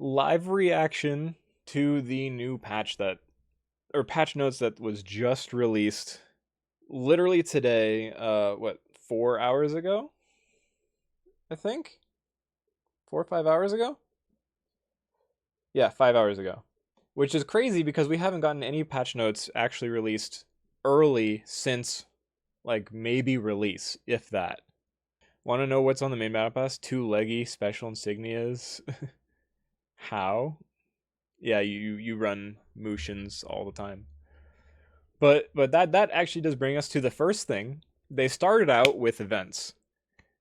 live reaction to the new patch notes that was just released literally today, 4 hours ago, I think? 4 or 5 hours ago? Yeah, 5 hours ago. Which is crazy because we haven't gotten any patch notes actually released early since like maybe release, if that. Want to know what's on the main battle pass? Two leggy special insignias. How? Yeah, you run Motions all the time. But that actually does bring us to the first thing. They started out with events.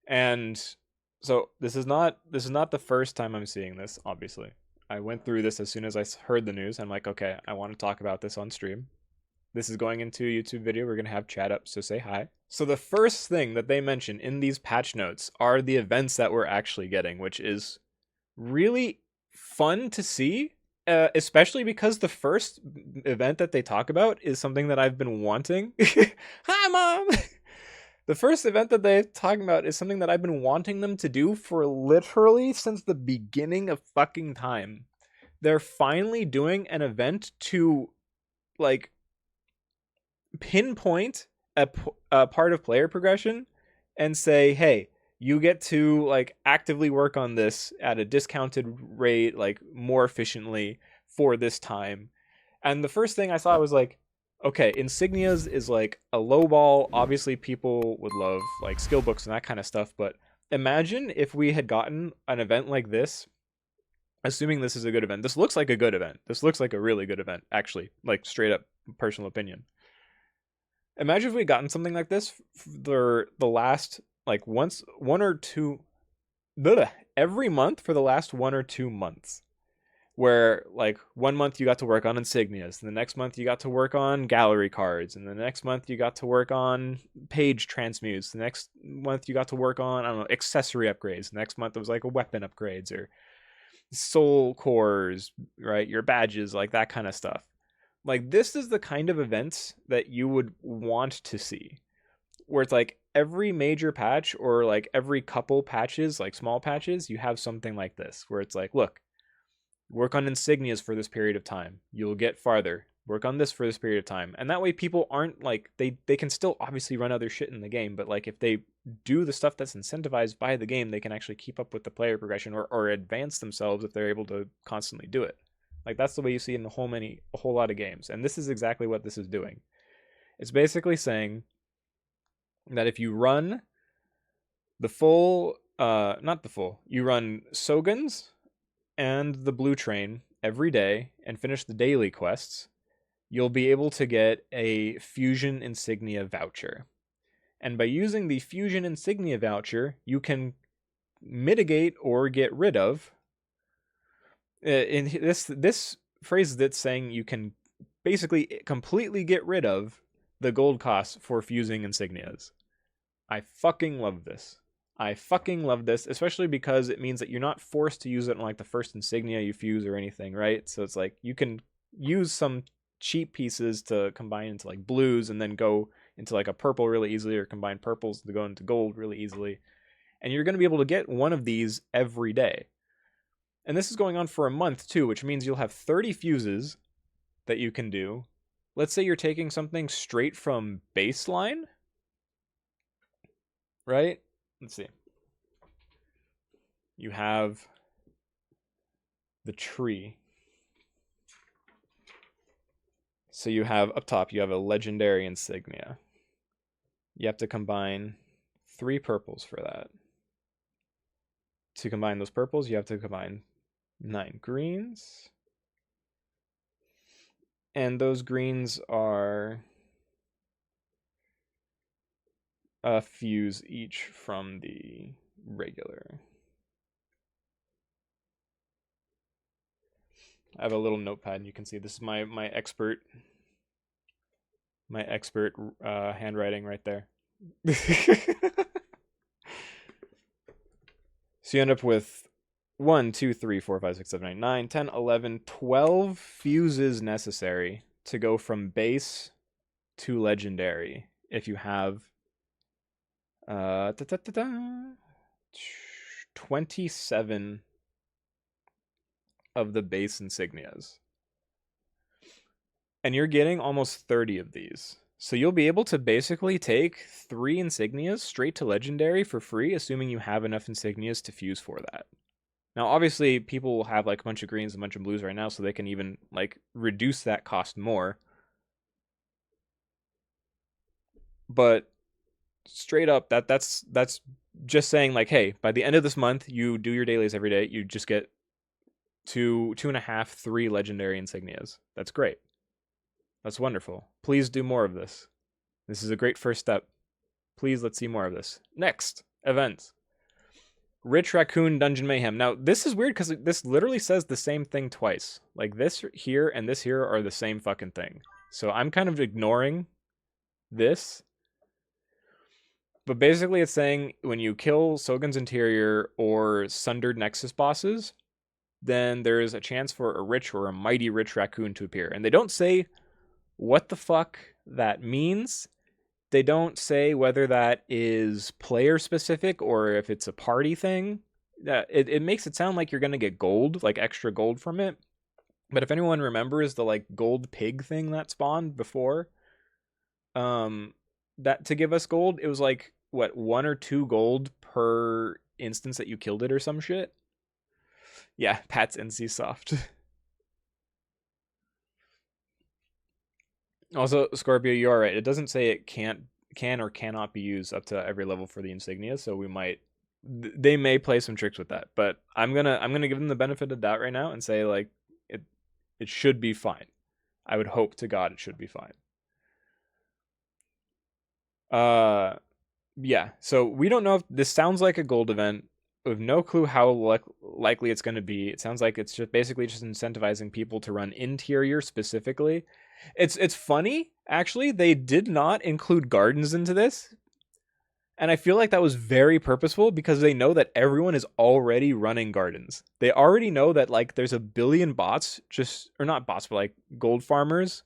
And so this is not the first time I'm seeing this, obviously. I went through this as soon as I heard the news. I'm like, okay, I want to talk about this on stream. This is going into a YouTube video. We're going to have chat up, so say hi. So the first thing that they mention in these patch notes are the events that we're actually getting, which is really fun to see, especially because the first event that they talk about is something that I've been wanting. Hi, Mom! The first event that they're talking about is something that I've been wanting them to do for literally since the beginning of fucking time. They're finally doing an event to, like, pinpoint a part of player progression and say, hey, you get to like actively work on this at a discounted rate, like more efficiently for this time. And the first thing I saw was like, okay, insignias is like a low ball. Obviously, people would love like skill books and that kind of stuff. But imagine if we had gotten an event like this. Assuming this is a good event, this looks like a good event. This looks like a really good event, actually. Like straight up personal opinion. Imagine if we gotten something like this for the last like once one or two every month for the last 1 or 2 months, where like 1 month you got to work on insignias, and the next month you got to work on gallery cards, and the next month you got to work on page transmutes, the next month you got to work on, I don't know, accessory upgrades, the next month it was like a weapon upgrades or soul cores, right, your badges, like that kind of stuff. Like this is the kind of events that you would want to see, where it's like every major patch or like every couple patches, like small patches, you have something like this where it's like, look, work on insignias for this period of time, you'll get farther. Work on this for this period of time, and that way people aren't like they can still obviously run other shit in the game, but like if they do the stuff that's incentivized by the game, they can actually keep up with the player progression or advance themselves if they're able to constantly do it. Like that's the way you see in a whole lot of games, and this is exactly what this is doing. It's basically saying that if you run the full, not the full, you run Sogun's and the Blue Train every day and finish the daily quests, you'll be able to get a Fusion Insignia voucher. And by using the Fusion Insignia voucher, you can mitigate or get rid of. In this phrase that's saying you can basically completely get rid of the gold costs for fusing insignias. I fucking love this. I fucking love this, especially because it means that you're not forced to use it on like the first insignia you fuse or anything, right? So it's like you can use some cheap pieces to combine into like blues and then go into like a purple really easily, or combine purples to go into gold really easily. And you're going to be able to get one of these every day. And this is going on for a month too, which means you'll have 30 fuses that you can do. Let's say you're taking something straight from baseline, right? Let's see. You have the tree. So you have up top, you have a legendary insignia. You have to combine 3 purples for that. To combine those purples, you have to combine 9 greens. And those greens are a fuse each from the regular. I have a little notepad, and you can see this is my expert handwriting right there. So you end up with 1, 2, 3, 4, 5, 6, 7, 8, 9, 10, 11, 12 fuses necessary to go from base to legendary if you have 27 of the base insignias. And you're getting almost 30 of these. So you'll be able to basically take 3 insignias straight to legendary for free, assuming you have enough insignias to fuse for that. Now, obviously, people will have like a bunch of greens and a bunch of blues right now, so they can even like reduce that cost more. But straight up, that's just saying like, hey, by the end of this month, you do your dailies every day, you just get 2.5, 3 legendary insignias. That's great. That's wonderful. Please do more of this. This is a great first step. Please, let's see more of this. Next event. Rich Raccoon Dungeon Mayhem. Now, this is weird because this literally says the same thing twice. Like, this here and this here are the same fucking thing. So I'm kind of ignoring this. But basically, it's saying when you kill Sogan's Interior or Sundered Nexus bosses, then there's a chance for a rich or a mighty rich raccoon to appear. And they don't say what the fuck that means. They don't say whether that is player specific or if it's a party thing. It makes it sound like you're going to get gold, like extra gold from it. But if anyone remembers the like gold pig thing that spawned before, that to give us gold, it was like what 1 or 2 gold per instance that you killed it or some shit. Yeah, Pat's NCSoft. Also, Scorpio, you are right. It doesn't say it can or cannot be used up to every level for the insignia, so we might they may play some tricks with that. But I'm gonna give them the benefit of the doubt right now and say like it should be fine. I would hope to God it should be fine. Yeah. So we don't know if this sounds like a gold event. We have no clue how likely it's going to be. It sounds like it's just basically just incentivizing people to run interior specifically. It's funny actually. They did not include gardens into this, and I feel like that was very purposeful because they know that everyone is already running gardens. They already know that like there's a billion bots just or not bots but like gold farmers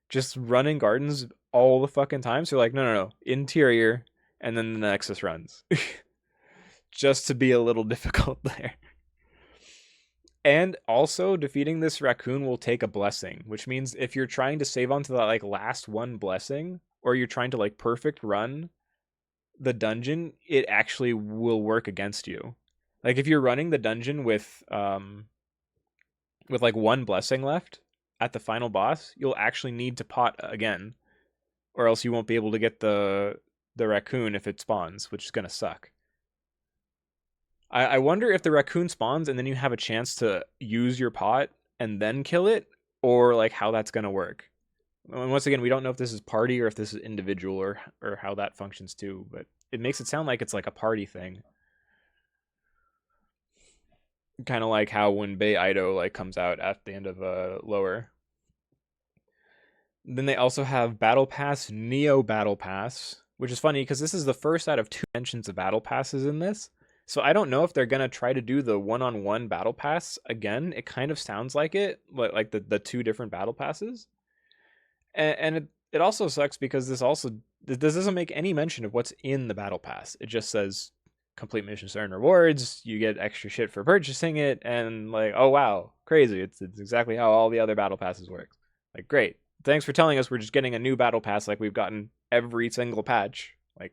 just running gardens all the fucking time. So like no interior and then the Nexus runs. Just to be a little difficult there. And also defeating this raccoon will take a blessing, which means if you're trying to save onto that like last one blessing, or you're trying to like perfect run the dungeon, it actually will work against you. Like if you're running the dungeon with like 1 blessing left at the final boss, you'll actually need to pot again, or else you won't be able to get the raccoon if it spawns, which is gonna suck. I wonder if the raccoon spawns and then you have a chance to use your pot and then kill it, or like how that's gonna work. And once again, we don't know if this is party or if this is individual or how that functions too. But it makes it sound like it's like a party thing, kind of like how when Bay Ido like comes out at the end of lower. Then they also have Battle Pass, Neo Battle Pass, which is funny because this is the first out of 2 mentions of Battle Passes in this. So I don't know if they're gonna try to do the one-on-one battle pass again. It kind of sounds like it, like the 2 different battle passes. And it also sucks because this doesn't make any mention of what's in the battle pass. It just says complete missions earn rewards. You get extra shit for purchasing it, and like oh wow, crazy! It's exactly how all the other battle passes work. Like great, thanks for telling us we're just getting a new battle pass like we've gotten every single patch. Like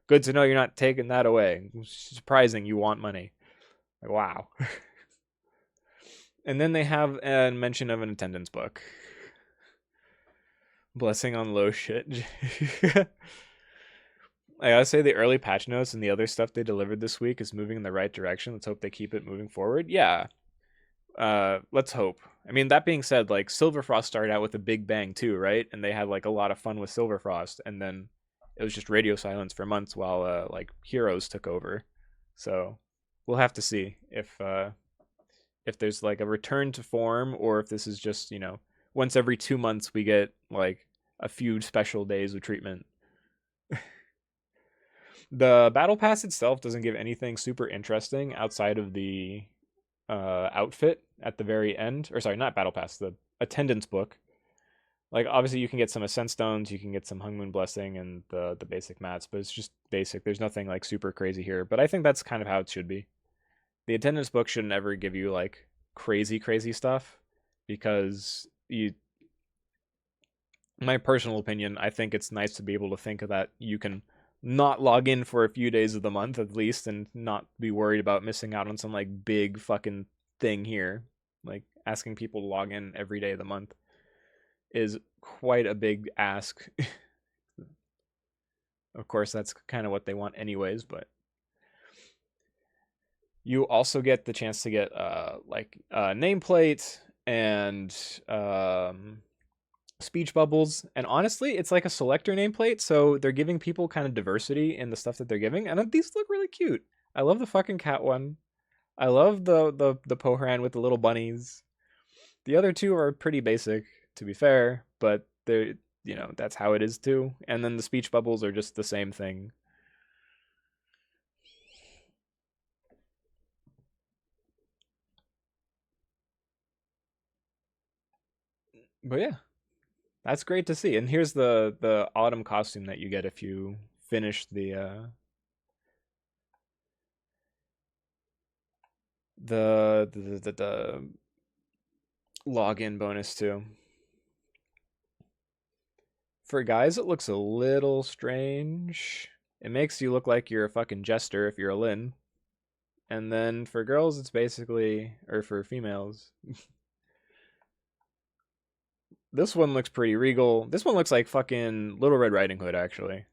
good to know you're not taking that away. It's surprising you want money. Like, wow. And then they have a mention of an attendance book. Blessing on low shit. I gotta say the early patch notes and the other stuff they delivered this week is moving in the right direction. Let's hope they keep it moving forward. Yeah. Let's hope. I mean, that being said, like Silverfrost started out with a big bang too, right? And they had like a lot of fun with Silverfrost, and then it was just radio silence for months while like Heroes took over. So we'll have to see if there's like a return to form, or if this is just once every 2 months we get like a few special days of treatment. The battle pass itself doesn't give anything super interesting outside of the outfit at the very end, or sorry, not battle pass, the attendance book. Like obviously you can get some ascent stones, you can get some Hungmoon blessing and the basic mats, but it's just basic. There's nothing like super crazy here, but I think that's kind of how it should be. The attendance book shouldn't ever give you like crazy stuff, because my personal opinion, I think it's nice to be able to think that you can not log in for a few days of the month at least and not be worried about missing out on some like big fucking thing here. Like asking people to log in every day of the month is quite a big ask. Of course, that's kind of what they want anyways, but you also get the chance to get like nameplate and speech bubbles, and honestly it's like a selector nameplate, so they're giving people kind of diversity in the stuff that they're giving, and these look really cute. I love the fucking cat one. I love the Poharan with the little bunnies. The other two are pretty basic, to be fair, but they're, you know, that's how it is too. And then the speech bubbles are just the same thing. But yeah, that's great to see. And here's the autumn costume that you get if you finish the login bonus too. For guys, it looks a little strange. It makes you look like you're a fucking jester if you're a Lin. And then for girls, it's basically, or for females, this one looks pretty regal. This one looks like fucking Little Red Riding Hood, actually.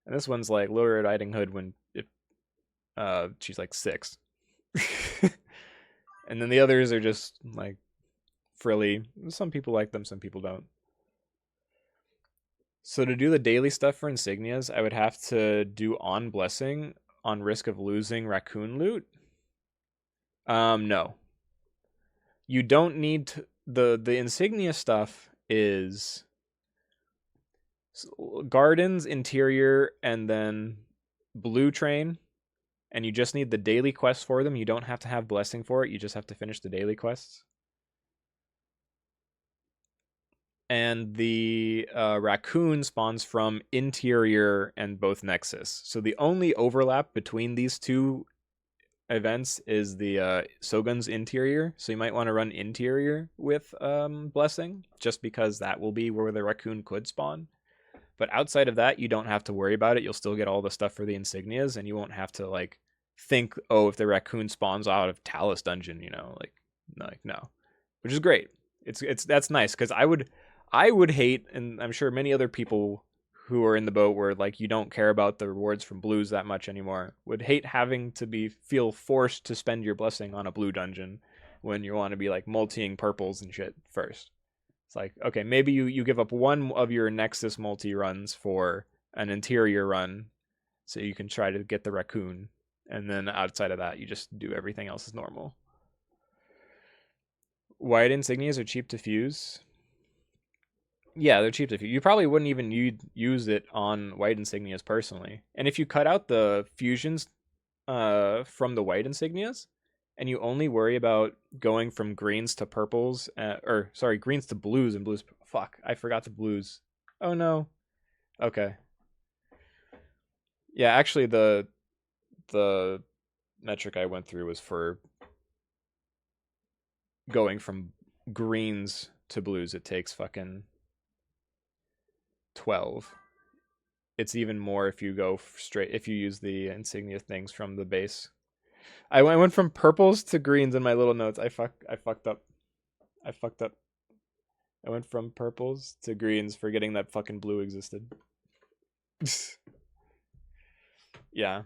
And this one's like Little Red Riding Hood when she's like 6. And then the others are just like frilly. Some people like them, some people don't. So to do the daily stuff for insignias, I would have to do on blessing on risk of losing raccoon loot. No. You don't need to, the insignia stuff is gardens, interior, and then blue train, and you just need the daily quests for them. You don't have to have blessing for it. You just have to finish the daily quests. And the raccoon spawns from interior and both nexus. So the only overlap between these two events is the Sogun's interior. So you might want to run interior with blessing, just because that will be where the raccoon could spawn. But outside of that, you don't have to worry about it. You'll still get all the stuff for the insignias, and you won't have to like think, oh, if the raccoon spawns out of Talus dungeon, you know, like no, which is great. It's that's nice, because I would hate, and I'm sure many other people who are in the boat where like you don't care about the rewards from blues that much anymore would hate having to feel forced to spend your blessing on a blue dungeon when you want to be like multiing purples and shit first. It's like, okay, maybe you give up one of your Nexus multi runs for an interior run so you can try to get the raccoon, and then outside of that you just do everything else as normal. White insignias are cheap to fuse. Yeah, they're cheap to fuse. You probably wouldn't even use it on white insignias personally. And if you cut out the fusions from the white insignias, and you only worry about going from greens to purples, greens to blues and blues. Fuck, I forgot the blues. Oh no. Okay. Yeah, actually the metric I went through was for going from greens to blues. It takes fucking 12. It's even more if you go straight, if you use the insignia things from the base. I went from purples to greens in my little notes. I fucked up. I went from purples to greens, forgetting that fucking blue existed. Yeah.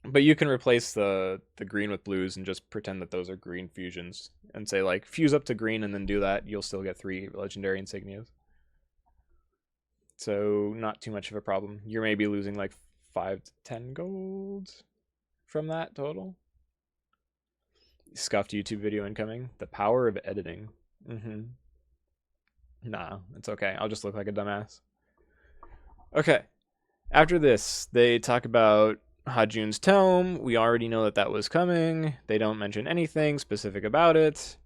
But you can replace the green with blues and just pretend that those are green fusions and say like fuse up to green and then do that. You'll still get 3 legendary insignias. So not too much of a problem. You're maybe losing like 5 to 10 gold from that total. Scuffed YouTube video incoming. The power of editing. Nah, it's okay. I'll just look like a dumbass. Okay. After this, they talk about Hajun's tome. We already know that that was coming. They don't mention anything specific about it.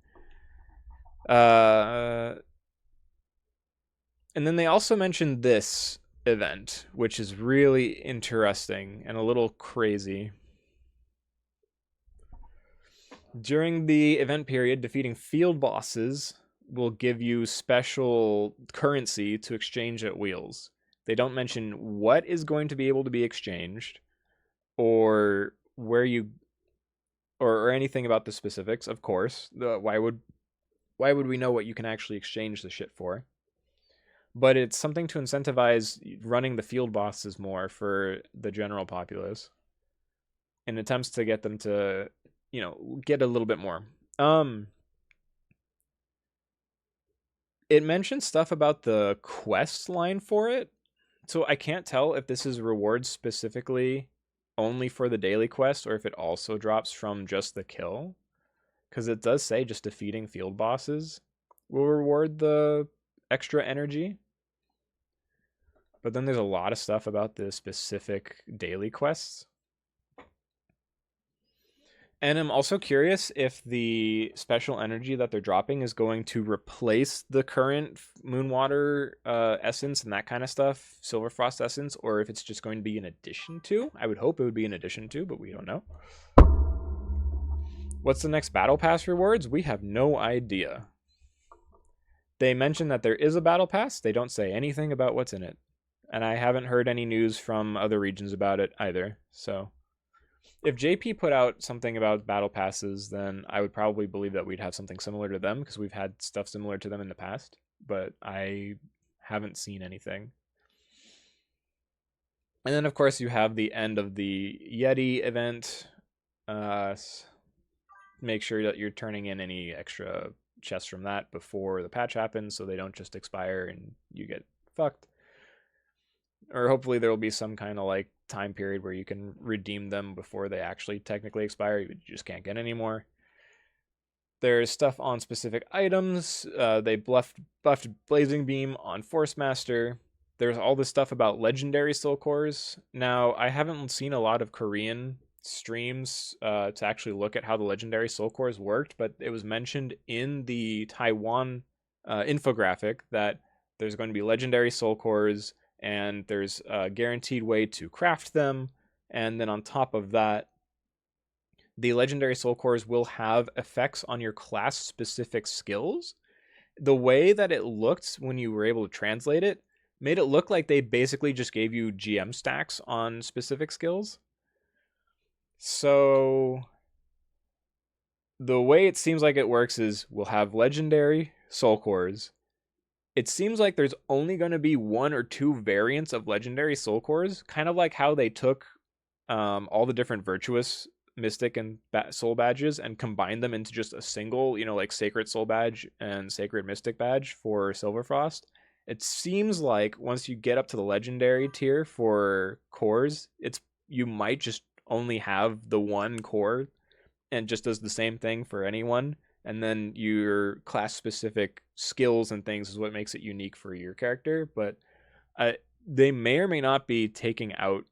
And then they also mentioned this event, which is really interesting and a little crazy. During the event period, defeating field bosses will give you special currency to exchange at wheels. They don't mention what is going to be able to be exchanged or where you or anything about the specifics, of course. Why would we know what you can actually exchange the shit for? But it's something to incentivize running the field bosses more for the general populace in attempts to get them to, get a little bit more. Um it mentions stuff about the quest line for it. So I can't tell if this is rewards specifically only for the daily quest or if it also drops from just the kill. Because it does say just defeating field bosses will reward the extra energy. But then there's a lot of stuff about the specific daily quests. And I'm also curious if the special energy that they're dropping is going to replace the current Moonwater essence and that kind of stuff, Silverfrost essence, or if it's just going to be in addition to. I would hope it would be in addition to, but we don't know. What's the next Battle Pass rewards? We have no idea. They mention that there is a Battle Pass. They don't say anything about what's in it. And I haven't heard any news from other regions about it either, so if JP put out something about battle passes, then I would probably believe that we'd have something similar to them because we've had stuff similar to them in the past, but I haven't seen anything. And then, of course, you have the end of the Yeti event. Make sure that you're turning in any extra chests from that before the patch happens so they don't just expire and you get fucked. Or hopefully there will be some kind of like time period where you can redeem them before they actually technically expire. You just can't get any more. There's stuff on specific items. They buffed Blazing Beam on Force Master. There's all this stuff about legendary soul cores. Now, I haven't seen a lot of Korean streams to actually look at how the legendary soul cores worked, but it was mentioned in the Taiwan infographic that there's going to be legendary soul cores and there's a guaranteed way to craft them. And then on top of that, the legendary soul cores will have effects on your class specific skills. The way that it looked when you were able to translate it made it look like they basically just gave you GM stacks on specific skills. So the way it seems like it works is we'll have legendary soul cores. It seems like there's only going to be one or two variants of legendary soul cores, kind of like how they took all the different virtuous mystic and soul badges and combined them into just a single, like sacred soul badge and sacred mystic badge for Silverfrost. It seems like once you get up to the legendary tier for cores, you might just only have the one core and just does the same thing for anyone, and then your class specific skills and things is what makes it unique for your character. But they may or may not be taking out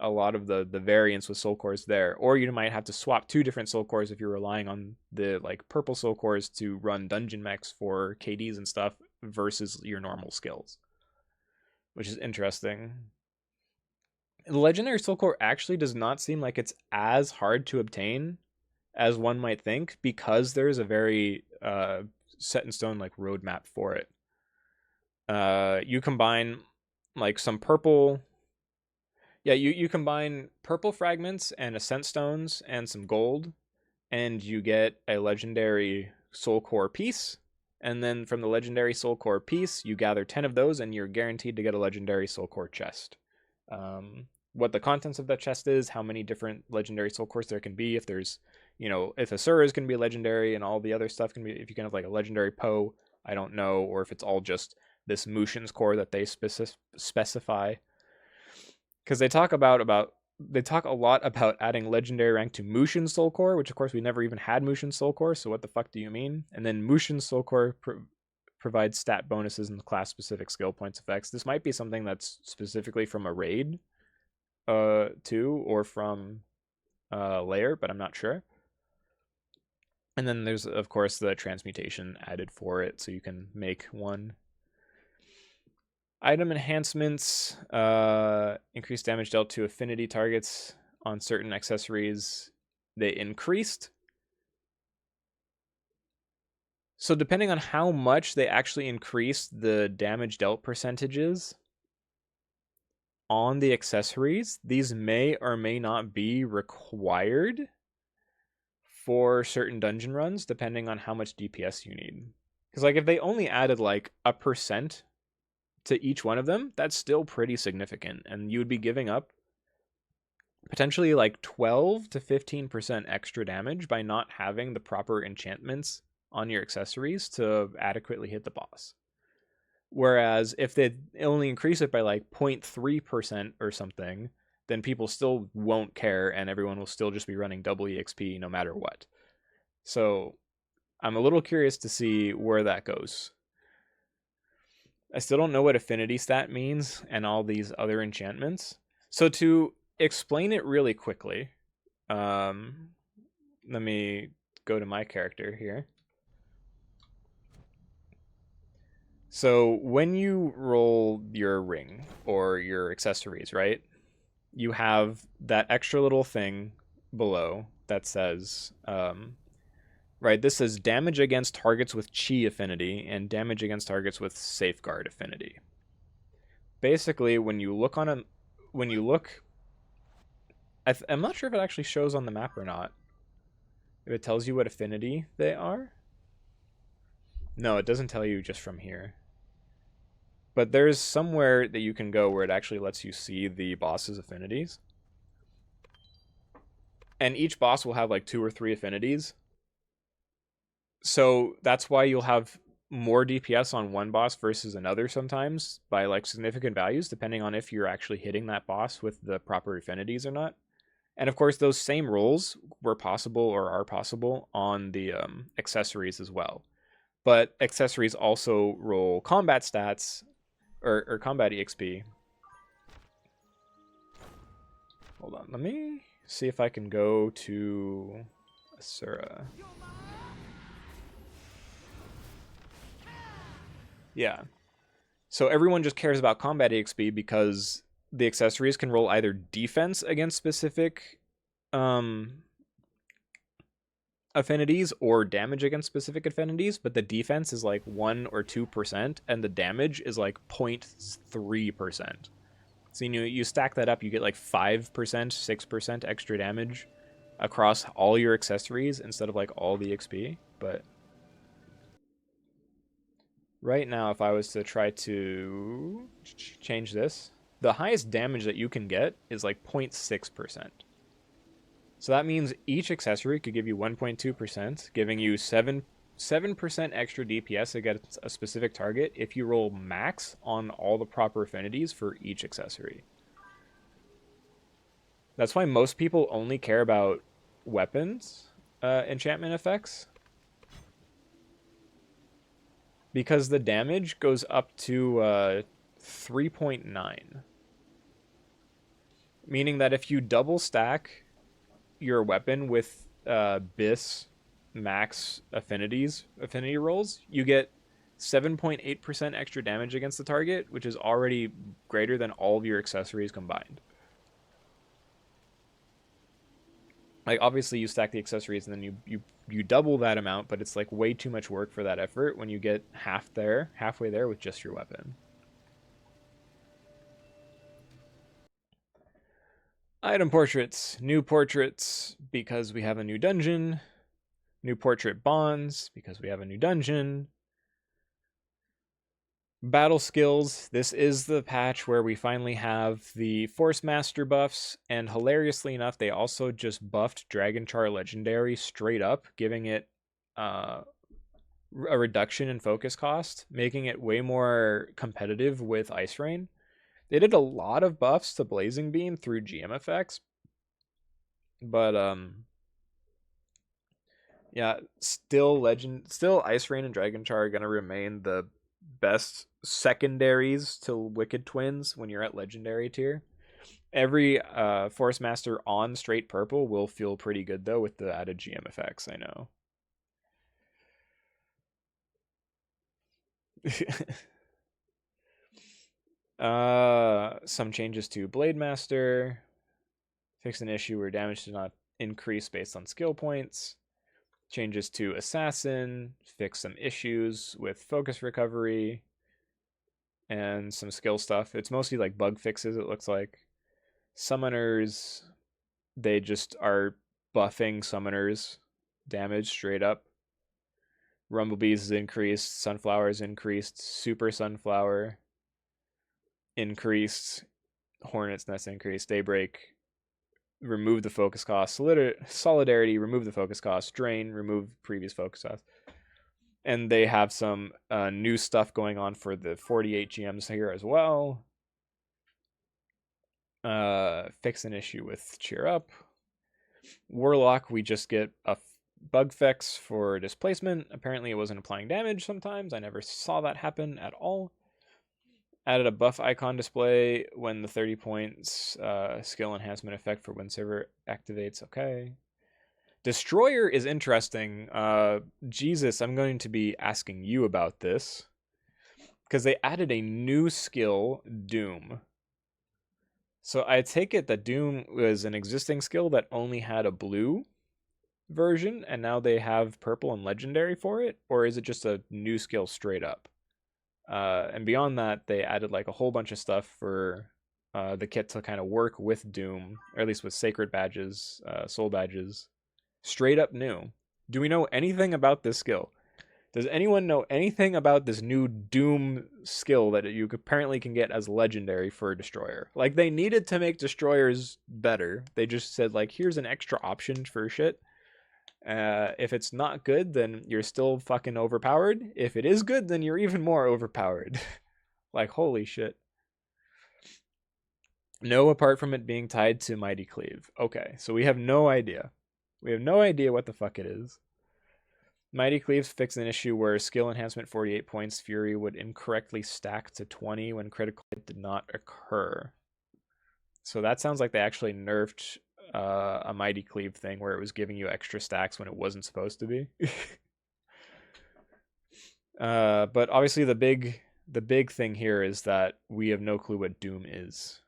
a lot of the variants with soul cores there, or you might have to swap two different soul cores if you're relying on the like purple soul cores to run dungeon mechs for KDs and stuff versus your normal skills, which is interesting. The legendary soul core actually does not seem like it's as hard to obtain as one might think because there's a very set in stone like roadmap for it. You combine like some purple. Yeah, you combine purple fragments and ascent stones and some gold, and you get a legendary soul core piece. And then from the legendary soul core piece, you gather 10 of those, and you're guaranteed to get a legendary soul core chest. What the contents of that chest is, how many different legendary soul cores there can be, if there's, if Asura is going to be legendary and all the other stuff can be, if you can have like a legendary Poe, I don't know, or if it's all just this Mushin's core that they specify. Because they talk a lot about adding legendary rank to Mushin's soul core, which of course we never even had Mushin's soul core, so what the fuck do you mean? And then Mushin's soul core provides stat bonuses and class specific skill points effects. This might be something that's specifically from a raid too, or from layer, but I'm not sure. And then there's of course the transmutation added for it, so you can make one. Item enhancements, increased damage dealt to affinity targets on certain accessories. They increased. So depending on how much they actually increase the damage dealt percentages on the accessories, these may or may not be required for certain dungeon runs, depending on how much DPS you need. Because like if they only added like a percent to each one of them, that's still pretty significant, and you would be giving up potentially like 12 to 15% extra damage by not having the proper enchantments on your accessories to adequately hit the boss. Whereas if they only increase it by like 0.3% or something, then people still won't care and everyone will still just be running double EXP no matter what. So I'm a little curious to see where that goes. I still don't know what affinity stat means and all these other enchantments. So to explain it really quickly, let me go to my character here. So when you roll your ring or your accessories, right? You have that extra little thing below that says, right, this says damage against targets with Chi affinity and damage against targets with Safeguard affinity. Basically, when you look, I'm not sure if it actually shows on the map or not. If it tells you what affinity they are. No, it doesn't tell you just from here. But there's somewhere that you can go where it actually lets you see the boss's affinities. And each boss will have like 2 or 3 affinities. So that's why you'll have more DPS on one boss versus another sometimes by like significant values, depending on if you're actually hitting that boss with the proper affinities or not. And of course, those same rolls were possible or are possible on the accessories as well. But accessories also roll combat stats or combat EXP. Hold on, let me see if I can go to Asura. Yeah. So everyone just cares about combat EXP because the accessories can roll either defense against specific affinities or damage against specific affinities, but the defense is like 1 or 2% and the damage is like 0.3%. So you stack that up, you get like 5%, 6% extra damage across all your accessories instead of like all the XP. But right now, if I was to try to change this, the highest damage that you can get is like 0.6%. So that means each accessory could give you 1.2%, giving you 7% extra DPS against a specific target if you roll max on all the proper affinities for each accessory. That's why most people only care about weapons enchantment effects, because the damage goes up to 3.9. Meaning that if you double stack your weapon with BIS max affinity rolls, you get 7.8% extra damage against the target, which is already greater than all of your accessories combined. Like obviously you stack the accessories and then you double that amount, but it's like way too much work for that effort when you get halfway there with just your weapon. Item portraits, new portraits because we have a new dungeon, new portrait bonds because we have a new dungeon. Battle skills, this is the patch where we finally have the Force Master buffs, and hilariously enough, they also just buffed Dragonchar Legendary straight up, giving it a reduction in focus cost, making it way more competitive with Ice Rain. They did a lot of buffs to Blazing Beam through GM effects, but yeah, still Ice Rain and Dragonchar are gonna remain the best secondaries to Wicked Twins when you're at Legendary tier. Every Force Master on straight purple will feel pretty good though with the added GM effects, I know. Some changes to Blade Master. Fix an issue where damage did not increase based on skill points. Changes to Assassin, fix some issues with focus recovery and some skill stuff. It's mostly like bug fixes, it looks like. Summoners, they just are buffing summoners damage straight up. Rumblebees is increased, Sunflower is increased, Super Sunflower increased, Hornet's Nest increased, Daybreak remove the focus cost, Solidarity remove the focus cost, Drain remove previous focus cost. And they have some new stuff going on for the 48 GMs here as well. Fix an issue with Cheer Up. Warlock, we just get a bug fix for displacement. Apparently it wasn't applying damage sometimes. I never saw that happen at all. Added a buff icon display when the 30 points skill enhancement effect for when server activates. Okay. Destroyer is interesting. Jesus, I'm going to be asking you about this. Because they added a new skill, Doom. So I take it that Doom was an existing skill that only had a blue version, and now they have purple and legendary for it? Or is it just a new skill straight up? And beyond that, they added like a whole bunch of stuff for the kit to kind of work with Doom, or at least with sacred badges, soul badges. Straight up new. Do we know anything about this skill? Does anyone know anything about this new Doom skill that you apparently can get as legendary for Destroyer? Like, they needed to make Destroyers better. They just said, like, here's an extra option for shit. If it's not good, then you're still fucking overpowered. If it is good, then you're even more overpowered. Like, holy shit. No, apart from it being tied to Mighty Cleave. Okay, so we have no idea. We have no idea what the fuck it is. Mighty Cleaves fixed an issue where skill enhancement 48 points Fury would incorrectly stack to 20 when critical hit did not occur. So that sounds like they actually nerfed a Mighty Cleave thing where it was giving you extra stacks when it wasn't supposed to be. But obviously the big thing here is that we have no clue what Doom is.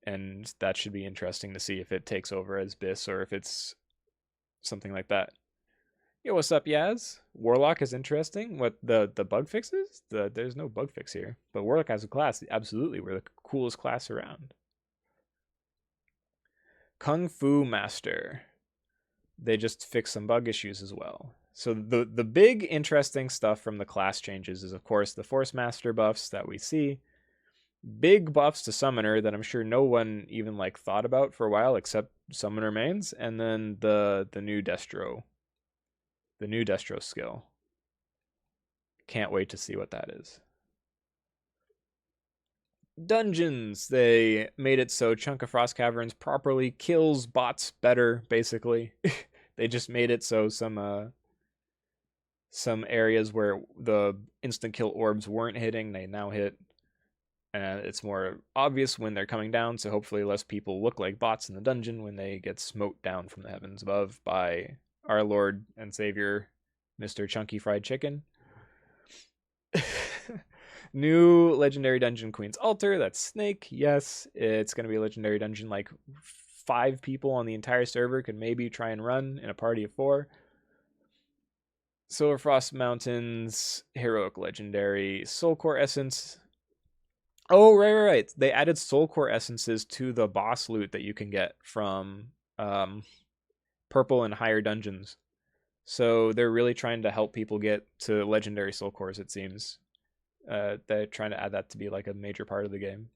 And that should be interesting to see if it takes over as Biss or if it's something like that. Yo, what's up, Yaz? Warlock is interesting. What the bug fixes? There's no bug fix here. But Warlock as a class, absolutely, we're the coolest class around. Kung Fu Master. They just fix some bug issues as well. So the big interesting stuff from the class changes is, of course, the Force Master buffs that we see. Big buffs to Summoner that I'm sure no one even like thought about for a while except Summoner mains, and then the new Destro. The new Destro skill. Can't wait to see what that is. Dungeons. They made it so Chunk of Frost Caverns properly kills bots better, basically. They just made it so some areas where the instant kill orbs weren't hitting, they now hit. And it's more obvious when they're coming down, so hopefully less people look like bots in the dungeon when they get smote down from the heavens above by our Lord and Savior, Mr. Chunky Fried Chicken. New Legendary Dungeon Queen's Altar. That's Snake. Yes, it's going to be a Legendary Dungeon. Like 5 people on the entire server could maybe try and run in a party of 4. Silverfrost Mountains. Heroic Legendary. Soul Core Essence. Oh, right. They added Soul Core Essences to the boss loot that you can get from purple and higher dungeons. So they're really trying to help people get to legendary soul cores, it seems. They're trying to add that to be like a major part of the game.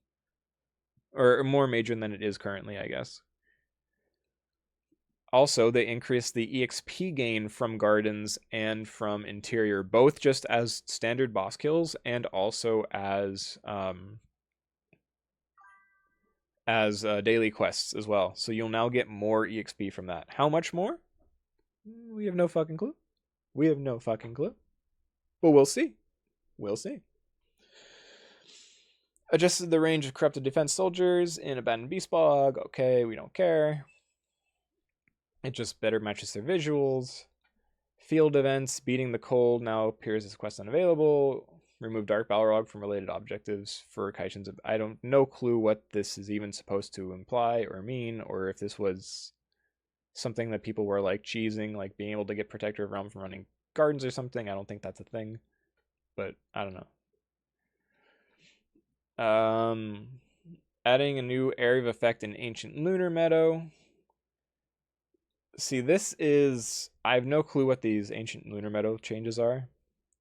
Or more major than it is currently, I guess. Also, they increased the EXP gain from Gardens and from Interior, both just as standard boss kills and also as daily quests as well. So you'll now get more EXP from that. How much more? We have no fucking clue. But we'll see. Adjusted the range of corrupted defense soldiers in Abandoned Beast Bog. Okay, we don't care. It just better matches their visuals. Field events, beating the cold now appears as quest unavailable. Remove Dark Balrog from related objectives for Kaishin's. I don't no clue what this is even supposed to imply or mean, or if this was something that people were like cheesing, like being able to get Protector of Realm from running gardens or something. I don't think that's a thing, but I don't know. Adding a new area of effect in Ancient Lunar Meadow. See, this is... I have no clue what these Ancient Lunar Meadow changes are.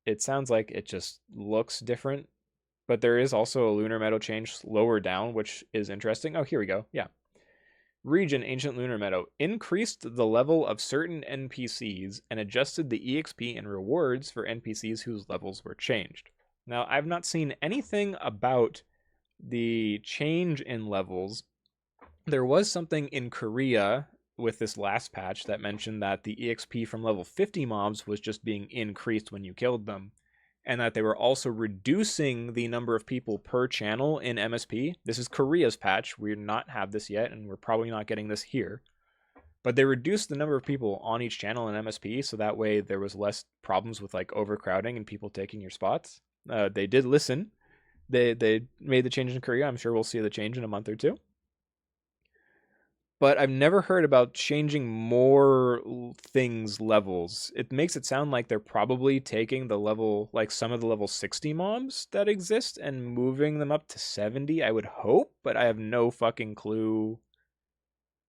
It sounds like it just looks different, but there is also a Lunar Meadow change lower down, which is interesting. Oh, here we go. Yeah. Region Ancient Lunar Meadow increased the level of certain NPCs and adjusted the EXP and rewards for NPCs whose levels were changed. Now, I've not seen anything about the change in levels. There was something in Korea with this last patch that mentioned that the EXP from level 50 mobs was just being increased when you killed them, and that they were also reducing the number of people per channel in MSP. This is Korea's patch. We do not have this yet, and we're probably not getting this here. But they reduced the number of people on each channel in MSP, so that way there was less problems with like overcrowding and people taking your spots. They did listen. They made the change in Korea. I'm sure we'll see the change in a month or two. But I've never heard about changing more things levels. It makes it sound like they're probably taking the level, like some of the level 60 mobs that exist and moving them up to 70, I would hope, but I have no fucking clue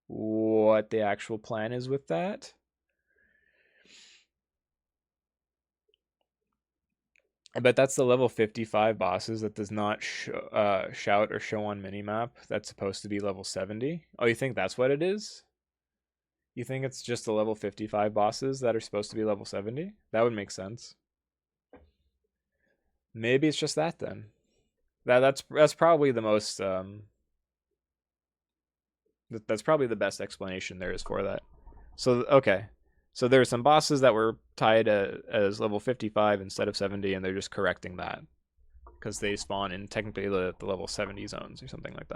what the actual plan is with that. I bet that's the level 55 bosses that does not shout or show on minimap. That's supposed to be level 70. Oh, you think that's what it is? You think it's just the level 55 bosses that are supposed to be level 70? That would make sense. Maybe it's just that then. That's probably the most that's probably the best explanation there is for that. So okay. So there are some bosses that were tied as level 55 instead of 70, and they're just correcting that because they spawn in technically the level 70 zones or something like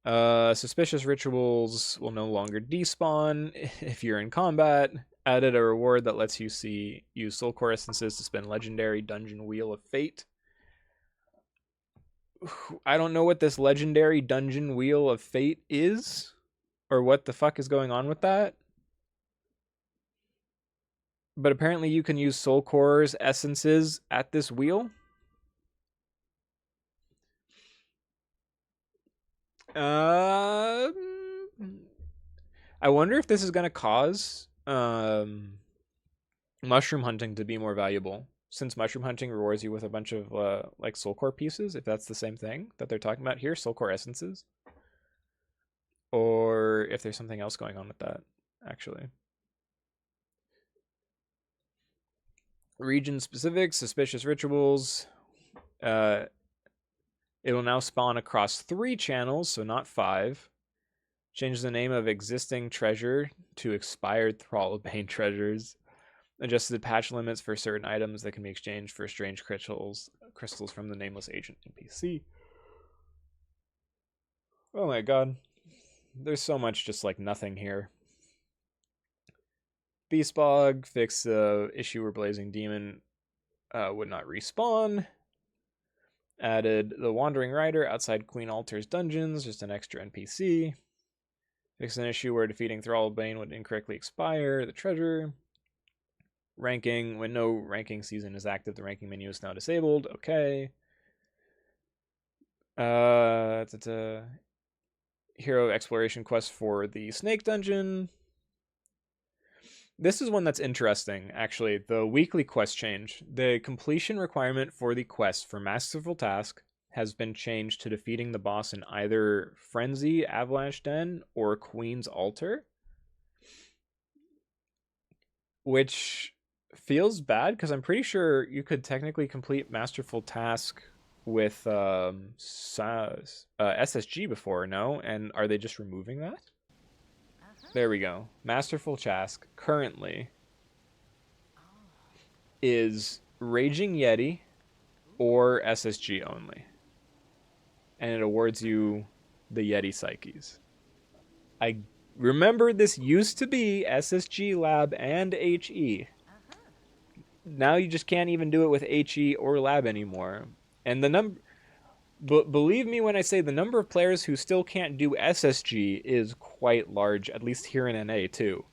that. Suspicious rituals will no longer despawn if you're in combat. Added a reward that lets you use soul core essences to spend legendary dungeon wheel of fate. I don't know what this legendary dungeon wheel of fate is, or what the fuck is going on with that. But apparently you can use soul cores essences at this wheel. I wonder if this is going to cause mushroom hunting to be more valuable, since mushroom hunting rewards you with a bunch of like soul core pieces, if that's the same thing that they're talking about here, soul core essences, or if there's something else going on with that actually. Region specific suspicious rituals. It will now spawn across 3 channels, so not 5. Change the name of existing treasure to expired Thrallbane treasures. Adjusted patch limits for certain items that can be exchanged for strange crystals from the nameless agent NPC. Oh my god. There's so much just like nothing here. Beastbog, fix the issue where Blazing Demon would not respawn. Added the Wandering Rider outside Queen Altar's dungeons, just an extra NPC. Fix an issue where defeating Thrallbane would incorrectly expire the treasure. Ranking, when no ranking season is active, the ranking menu is now disabled. Okay. Hero exploration quest for the Snake Dungeon. This is one that's interesting, actually. The weekly quest change. The completion requirement for the quest for Masterful Task has been changed to defeating the boss in either Frenzy, Avalanche Den, or Queen's Altar. Which feels bad, because I'm pretty sure you could technically complete Masterful Task with SSG before, no? And are they just removing that? There we go. Masterful Task currently is Raging Yeti or SSG only. And it awards you the Yeti Psyches. I remember this used to be SSG Lab and HE. Now you just can't even do it with HE or Lab anymore. And the But believe me when I say the number of players who still can't do SSG is quite large, at least here in NA too.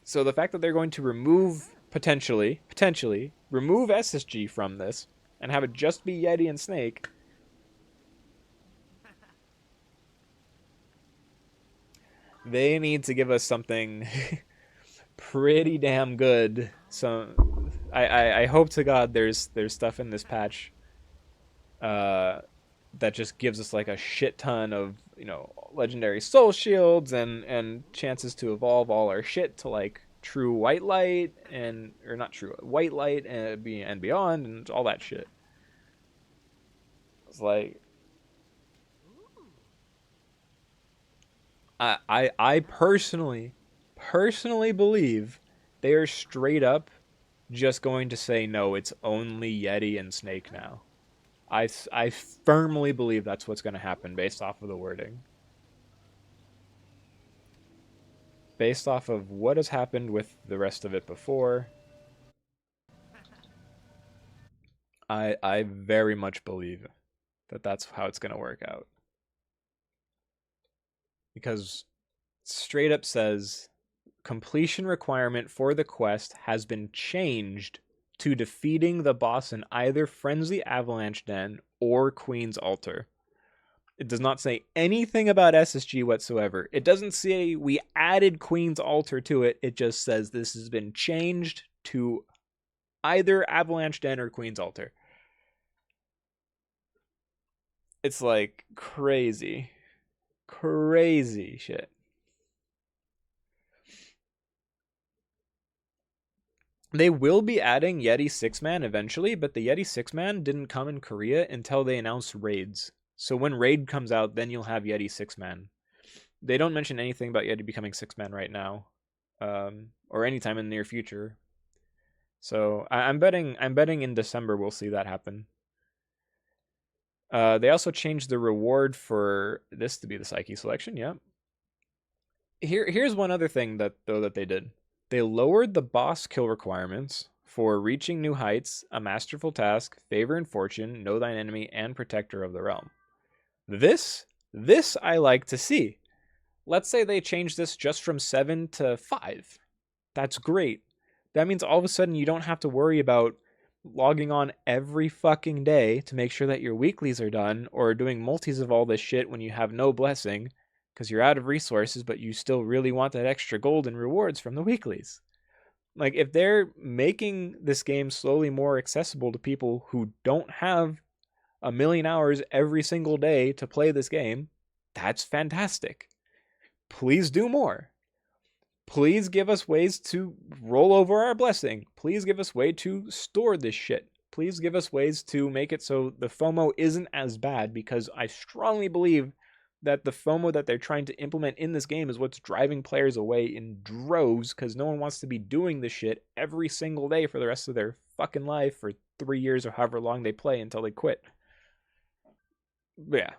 So the fact that they're going to remove potentially remove SSG from this and have it just be Yeti and Snake, they need to give us something pretty damn good. So I hope to God there's stuff in this patch uh that just gives us like a shit ton of, legendary soul shields and chances to evolve all our shit to like true white light, and or not true white light and beyond and all that shit. It's like I personally believe they are straight up just going to say no, it's only Yeti and Snake now. I firmly believe that's what's going to happen based off of the wording. Based off of what has happened with the rest of it before, I very much believe that that's how it's going to work out. Because straight up says completion requirement for the quest has been changed to defeating the boss in either Frenzy Avalanche Den or Queen's Altar. It does not say anything about SSG whatsoever. It doesn't say we added Queen's Altar to it. It just says this has been changed to either Avalanche Den or Queen's Altar. It's like crazy. Crazy shit. They will be adding Yeti 6-man eventually, but the Yeti 6-man didn't come in Korea until they announced raids. So when raid comes out, then you'll have Yeti 6-man. They don't mention anything about Yeti becoming 6-man right now, or anytime in the near future. So I'm betting in December we'll see that happen. They also changed the reward for this to be the Psyche selection. Yeah. Here's one other thing that they did. They lowered the boss kill requirements for reaching new heights, a masterful task, favor and fortune, know thine enemy, and protector of the realm. This I like to see. Let's say they change this just from 7 to 5. That's great. That means all of a sudden you don't have to worry about logging on every fucking day to make sure that your weeklies are done or doing multis of all this shit when you have no blessing because you're out of resources, but you still really want that extra gold and rewards from the weeklies. Like, if they're making this game slowly more accessible to people who don't have a million hours every single day to play this game, that's fantastic. Please do more. Please give us ways to roll over our blessing. Please give us way to store this shit. Please give us ways to make it so the FOMO isn't as bad, because I strongly believe that the FOMO that they're trying to implement in this game is what's driving players away in droves, because no one wants to be doing this shit every single day for the rest of their fucking life for 3 years or however long they play until they quit. But yeah,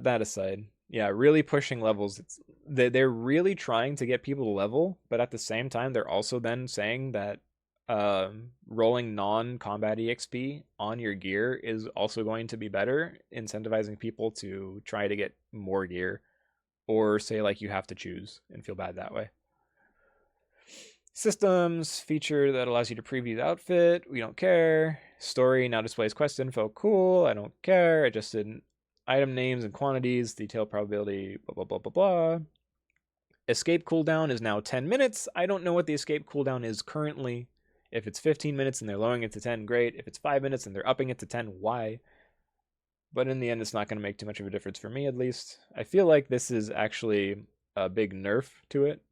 that aside, yeah, really pushing levels. They're really trying to get people to level, but at the same time, they're also then saying that rolling non-combat EXP on your gear is also going to be better, incentivizing people to try to get more gear, or say like you have to choose and feel bad that way. Systems feature that allows you to preview the outfit. We don't care. Story now displays quest info. Cool. I don't care. Adjusted item names and quantities. Detail probability. Blah blah blah blah blah. Escape cooldown is now 10 minutes. I don't know what the escape cooldown is currently. If it's 15 minutes and they're lowering it to 10, great. If it's 5 minutes and they're upping it to 10, why? But in the end, it's not going to make too much of a difference for me, at least. I feel like this is actually a big nerf to it,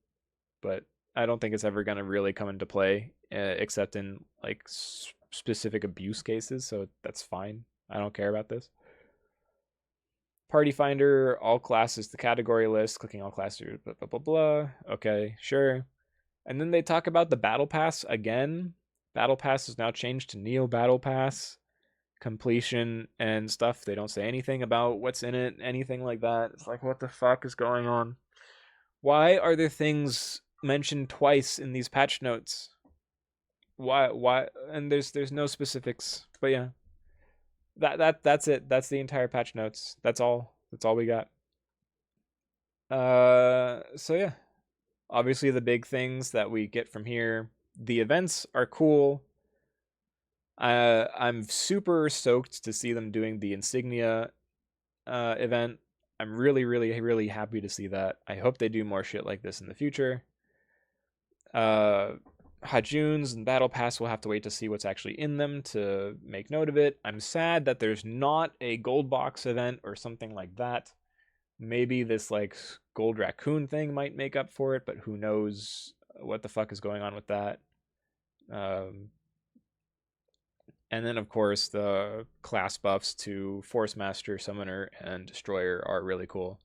but I don't think it's ever going to really come into play, except in like specific abuse cases. So that's fine. I don't care about this. Party Finder, all classes, the category list, clicking all classes, blah, blah, blah, blah. Okay, sure. And then they talk about the Battle Pass again. Battle Pass is now changed to Neo Battle Pass. Completion and stuff. They don't say anything about what's in it, anything like that. It's like, what the fuck is going on? Why are there things mentioned twice in these patch notes? Why? And there's no specifics, but yeah. That's it. That's the entire patch notes. That's all we got. So yeah, obviously the big things that we get from here, the events are cool. I'm super stoked to see them doing the insignia event. I'm really, really, really happy to see that. I hope they do more shit like this in the future. Uh, Hajuns and Battle Pass will have to wait to see what's actually in them to make note of it. I'm sad that there's not a gold box event or something like that. Maybe this like gold raccoon thing might make up for it, but who knows what the fuck is going on with that. Um, and then of course the class buffs to Force Master, Summoner, and Destroyer are really cool.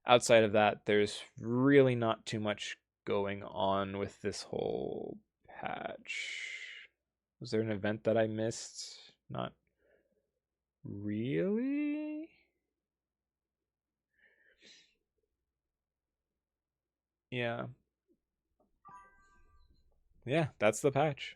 Outside of that, there's really not too much going on with this whole patch. Was there an event that I missed? Not really. Yeah. Yeah, that's the patch.